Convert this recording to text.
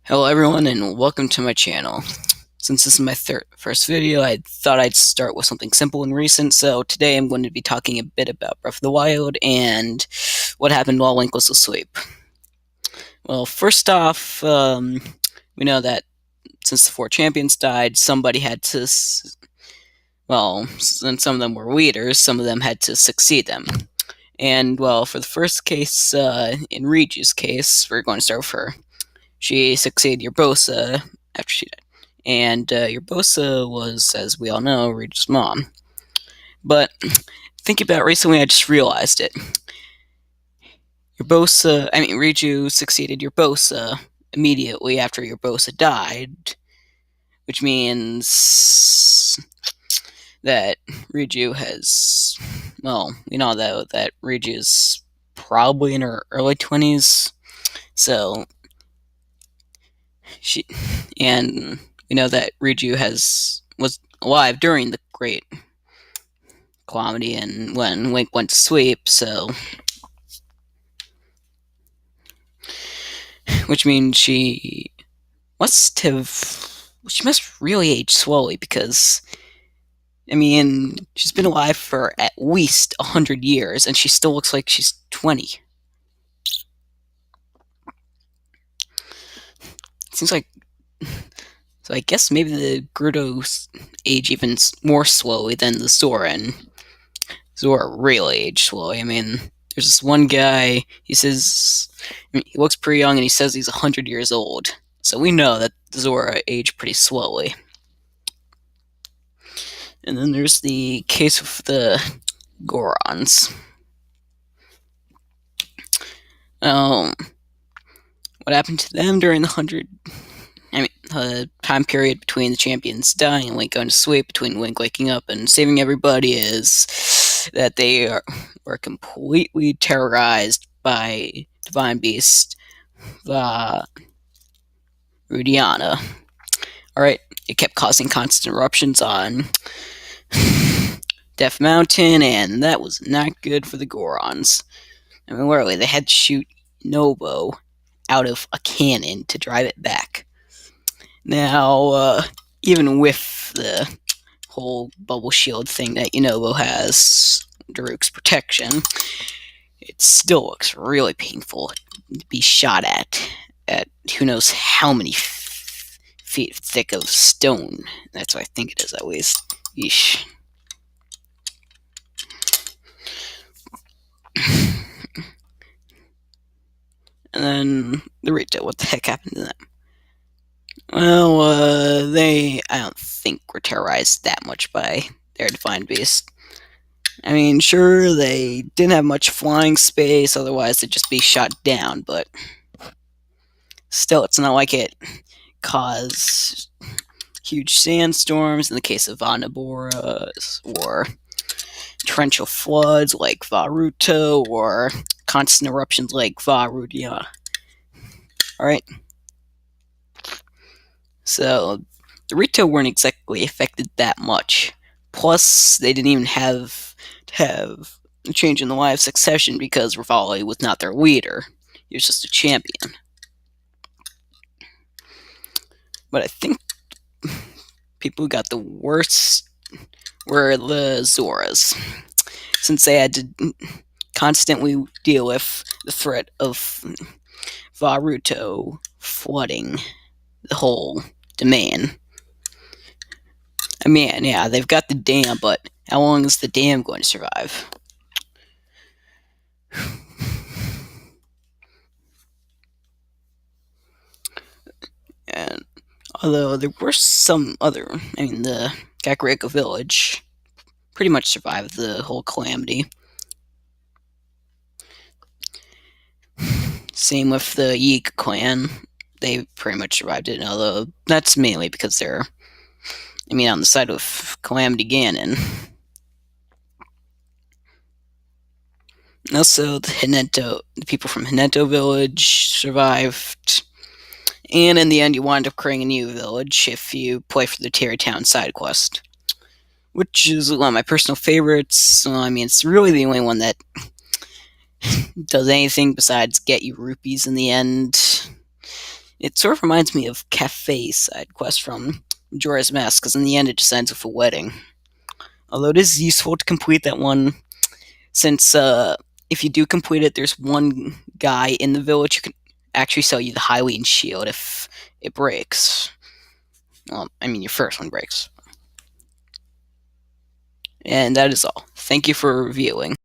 Hello everyone and welcome to my channel. Since this is my first video, I thought I'd start with something simple and recent, so today I'm going to be talking a bit about Breath of the Wild and what happened while Link was asleep. Well, first off, we know that since the four champions died, somebody had to, well, and some of them were leaders, some of them had to succeed them. And, well, for the first case, in Riju's case, we're going to start with her. She succeeded Urbosa after she died. And Urbosa was, as we all know, Riju's mom. But thinking about it recently, I just realized it. Riju succeeded Urbosa immediately after Urbosa died, which means that Riju has, well, we know that Riju is probably in her early 20s, so and we know that Riju was alive during the Great Calamity and when Link went to sleep, so which means she must really age slowly because she's been alive for at least 100 years and she still looks like she's 20. It seems like so I guess maybe the Gerudos age even more slowly than the Zora, and Zora really aged slowly. There's this one guy, he says, he looks pretty young and he says he's 100 years old. So we know that Zora aged pretty slowly. And then there's the case of the Gorons. What happened to them during the time period between the champions dying and Link going to sleep, between Link waking up and saving everybody, is that they were completely terrorized by Divine Beast Rudiana. Alright, it kept causing constant eruptions on Death Mountain, and that was not good for the Gorons. Literally, they had to shoot Nobo out of a cannon to drive it back. Now, even with the whole bubble shield thing that Yunobo has, Daruk's protection, it still looks really painful to be shot at who knows how many feet thick of stone. That's what I think it is, at least. Yeesh. And then the Rito, what the heck happened to them? Well, I don't think were terrorized that much by their Divine Beast. Sure, they didn't have much flying space, otherwise they'd just be shot down, but still, it's not like it caused huge sandstorms in the case of Vanaboras, or torrential floods like Varuto, or constant eruptions like Varudia. Alright. So, the Rito weren't exactly affected that much. Plus, they didn't even have to have a change in the line of succession because Revali was not their leader. He was just a champion. But I think people who got the worst were the Zoras, since they had to constantly deal with the threat of Varuto flooding the whole domain. Yeah, they've got the dam, but how long is the dam going to survive? And although there were some other, the Kakariko village pretty much survived the whole calamity. Same with the Yeek clan. They pretty much survived it, although that's mainly because they're, on the side of Calamity Ganon. Also, the people from Hinento village survived. And in the end, you wind up creating a new village if you play for the Terry Town side quest, which is one of my personal favorites. So, it's really the only one that does anything besides get you rupees in the end. It sort of reminds me of Cafe side quest from Majora's Mask, because in the end it just ends with a wedding. Although it is useful to complete that one, since if you do complete it, there's one guy in the village who can actually sell you the Hylian shield if it breaks. I mean, your first one breaks. And that is all. Thank you for reviewing.